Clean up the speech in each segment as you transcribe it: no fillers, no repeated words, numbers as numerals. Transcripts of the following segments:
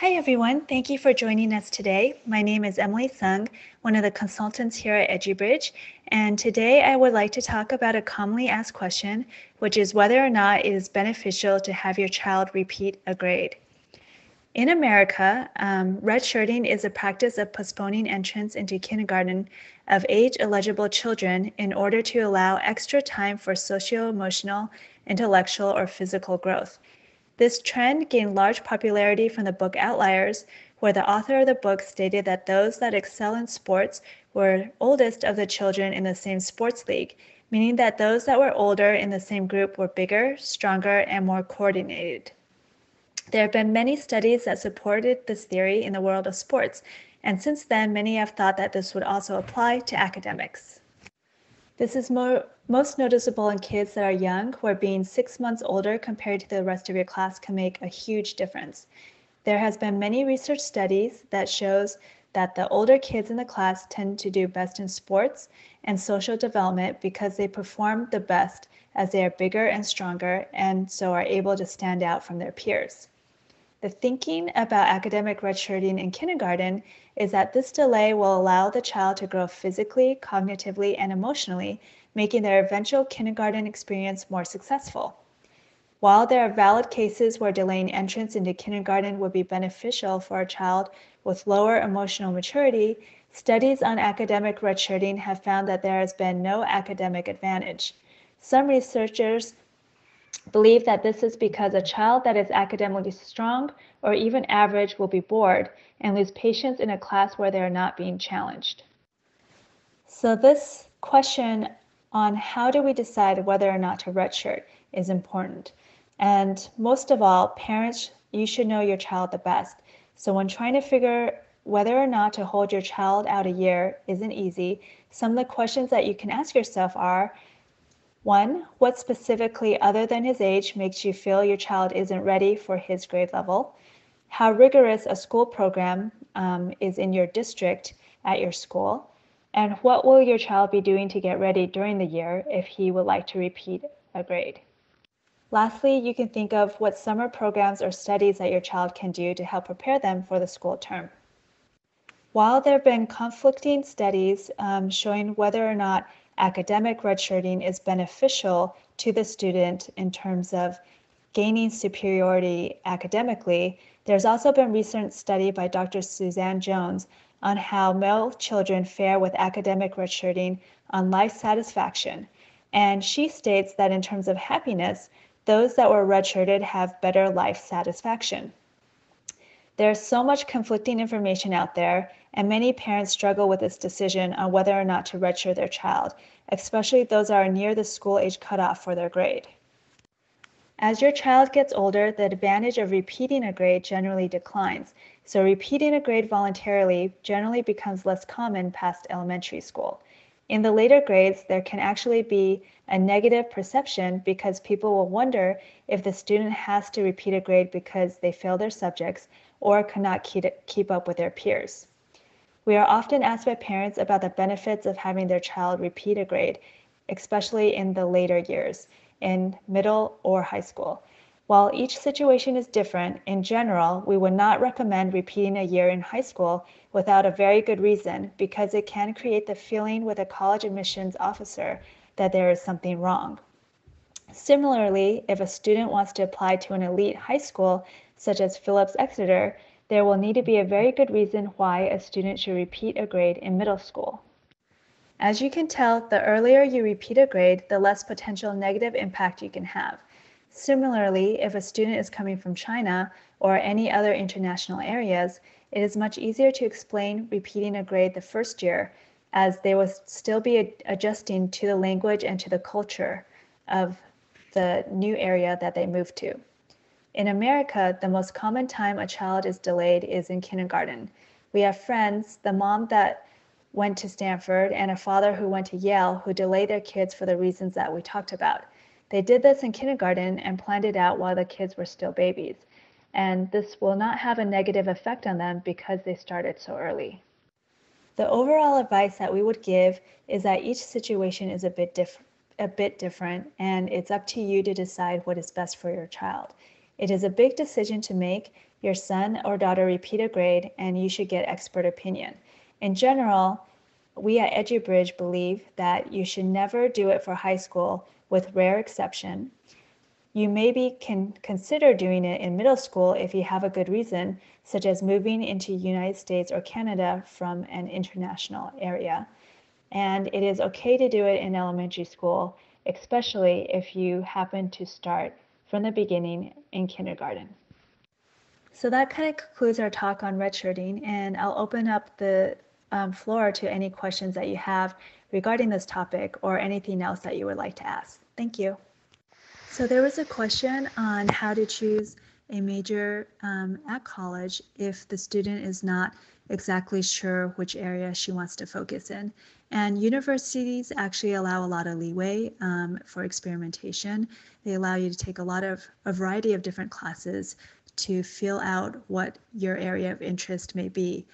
Hi everyone, thank you for joining us today. My name is Emily Sung, one of the consultants here at EduBridge, and today I would like to talk about a commonly asked question, which is whether or not it is beneficial to have your child repeat a grade. In America, redshirting is a practice of postponing entrance into kindergarten of age-eligible children in order to allow extra time for socio-emotional, intellectual, or physical growth. This trend gained large popularity from the book Outliers, where the author of the book stated that those that excel in sports were oldest of the children in the same sports league, meaning that those that were older in the same group were bigger, stronger, and more coordinated. There have been many studies that supported this theory in the world of sports, and since then, many have thought that this would also apply to academics. This is most noticeable in kids that are young, where being 6 months older compared to the rest of your class can make a huge difference. There has been many research studies that shows that the older kids in the class tend to do best in sports and social development because they perform the best as they are bigger and stronger and so are able to stand out from their peers. The thinking about academic redshirting in kindergarten is that this delay will allow the child to grow physically, cognitively, and emotionally, making their eventual kindergarten experience more successful. While there are valid cases where delaying entrance into kindergarten would be beneficial for a child with lower emotional maturity, studies on academic redshirting have found that there has been no academic advantage. Some researchers believe that this is because a child that is academically strong or even average will be bored and lose patience in a class where they are not being challenged. So this question on how do we decide whether or not to redshirt is important. And most of all, parents, you should know your child the best. So when trying to figure whether or not to hold your child out a year isn't easy, some of the questions that you can ask yourself are, 1, what specifically other than his age makes you feel your child isn't ready for his grade level? How rigorous a school program is in your district at your school? And what will your child be doing to get ready during the year if he would like to repeat a grade? Lastly, you can think of what summer programs or studies that your child can do to help prepare them for the school term. While there have been conflicting studies showing whether or not academic redshirting is beneficial to the student in terms of gaining superiority academically, there's also been recent study by Dr. Suzanne Jones on how male children fare with academic redshirting on life satisfaction. And she states that in terms of happiness, those that were redshirted have better life satisfaction. There's so much conflicting information out there, and many parents struggle with this decision on whether or not to redshirt their child, especially those that are near the school age cutoff for their grade. As your child gets older, the advantage of repeating a grade generally declines, so repeating a grade voluntarily generally becomes less common past elementary school. In the later grades, there can actually be a negative perception because people will wonder if the student has to repeat a grade because they fail their subjects or cannot keep up with their peers. We are often asked by parents about the benefits of having their child repeat a grade, especially in the later years, in middle or high school. While each situation is different, in general, we would not recommend repeating a year in high school without a very good reason because it can create the feeling with a college admissions officer that there is something wrong. Similarly, if a student wants to apply to an elite high school, such as Phillips Exeter, there will need to be a very good reason why a student should repeat a grade in middle school. As you can tell, the earlier you repeat a grade, the less potential negative impact you can have. Similarly, if a student is coming from China or any other international areas, it is much easier to explain repeating a grade the first year, as they will still be adjusting to the language and to the culture of the new area that they move to. In America, the most common time a child is delayed is in kindergarten. We have friends, the mom that went to Stanford and a father who went to Yale, who delay their kids for the reasons that we talked about. They did this in kindergarten and planned it out while the kids were still babies. And this will not have a negative effect on them because they started so early. The overall advice that we would give is that each situation is a bit different, and it's up to you to decide what is best for your child. It is a big decision to make, your son or daughter repeat a grade, and you should get expert opinion. In general, we at EduBridge believe that you should never do it for high school, with rare exception. You maybe can consider doing it in middle school if you have a good reason, such as moving into United States or Canada from an international area. And it is okay to do it in elementary school, especially if you happen to start from the beginning in kindergarten. So that kind of concludes our talk on redshirting, and I'll open up the floor to any questions that you have regarding this topic or anything else that you would like to ask. Thank you. So there was a question on how to choose a major at college if the student is not exactly sure which area she wants to focus in. And universities actually allow a lot of leeway for experimentation. They allow you to take a variety of different classes to feel out what your area of interest may be.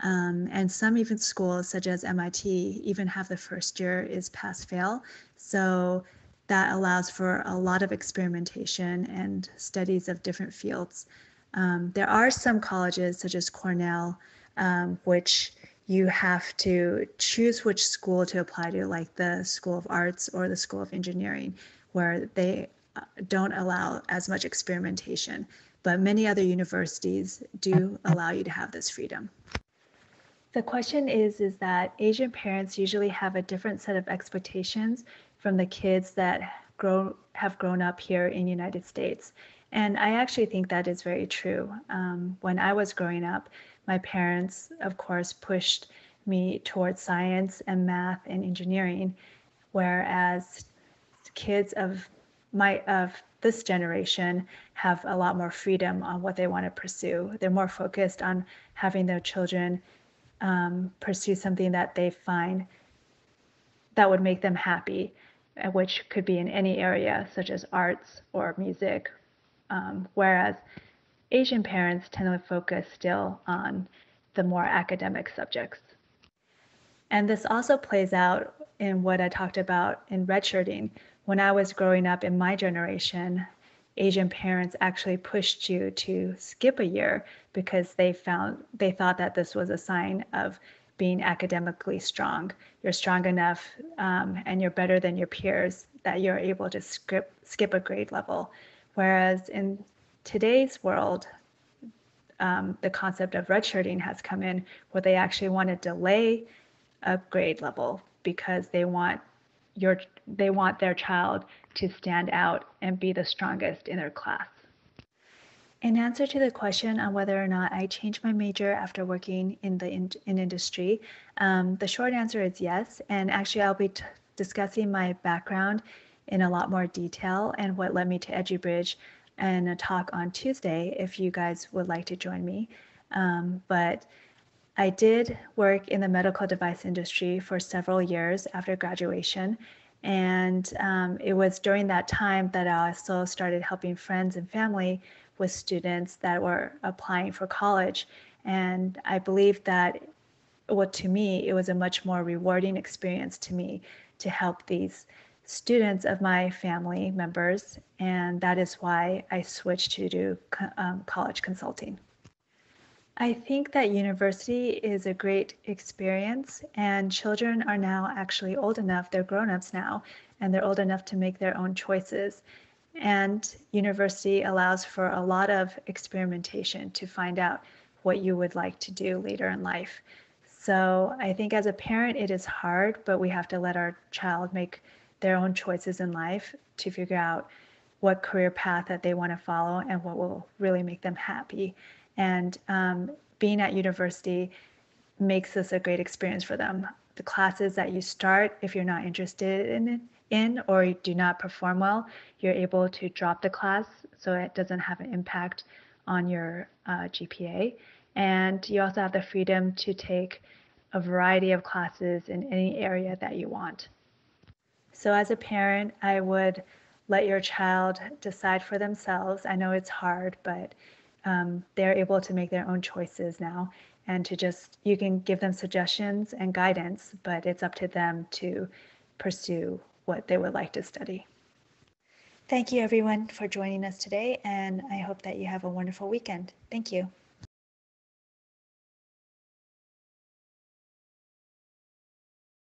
And some even schools, such as MIT, even have the first year is pass-fail. So that allows for a lot of experimentation and studies of different fields. There are some colleges, such as Cornell, which you have to choose which school to apply to, like the School of Arts or the School of Engineering, where they don't allow as much experimentation. But many other universities do allow you to have this freedom. The question is that Asian parents usually have a different set of expectations from the kids that have grown up here in the United States. And I actually think that is very true. When I was growing up, my parents, of course, pushed me towards science and math and engineering, whereas kids of this generation have a lot more freedom on what they want to pursue. They're more focused on having their children pursue something that they find that would make them happy, which could be in any area, such as arts or music, whereas Asian parents tend to focus still on the more academic subjects. And this also plays out in what I talked about in redshirting. When I was growing up in my generation, Asian parents actually pushed you to skip a year because they thought that this was a sign of being academically strong. You're strong enough and you're better than your peers that you're able to skip a grade level. Whereas in today's world, the concept of redshirting has come in, where they actually want to delay a grade level because they want their child to stand out and be the strongest in their class. In answer to the question on whether or not I changed my major after working in industry, the short answer is yes. And actually, I'll be discussing my background in a lot more detail and what led me to EduBridge in a talk on Tuesday, if you guys would like to join me. But I did work in the medical device industry for several years after graduation. And it was during that time that I also started helping friends and family with students that were applying for college. And I believe that, well, to me, it was a much more rewarding experience to me to help these students of my family members. And that is why I switched to do college consulting. I think that university is a great experience, and children are now actually old enough, they're grown-ups now, and they're old enough to make their own choices. And university allows for a lot of experimentation to find out what you would like to do later in life. So I think as a parent, it is hard, but we have to let our child make their own choices in life to figure out what career path that they want to follow and what will really make them happy. And being at university makes this a great experience for them. The classes that you start, if you're not interested in or you do not perform well, you're able to drop the class so it doesn't have an impact on your GPA. And you also have the freedom to take a variety of classes in any area that you want. So as a parent, I would let your child decide for themselves. I know it's hard, but they're able to make their own choices now, and you can give them suggestions and guidance, but it's up to them to pursue what they would like to study. Thank you everyone for joining us today, and I hope that you have a wonderful weekend. Thank you.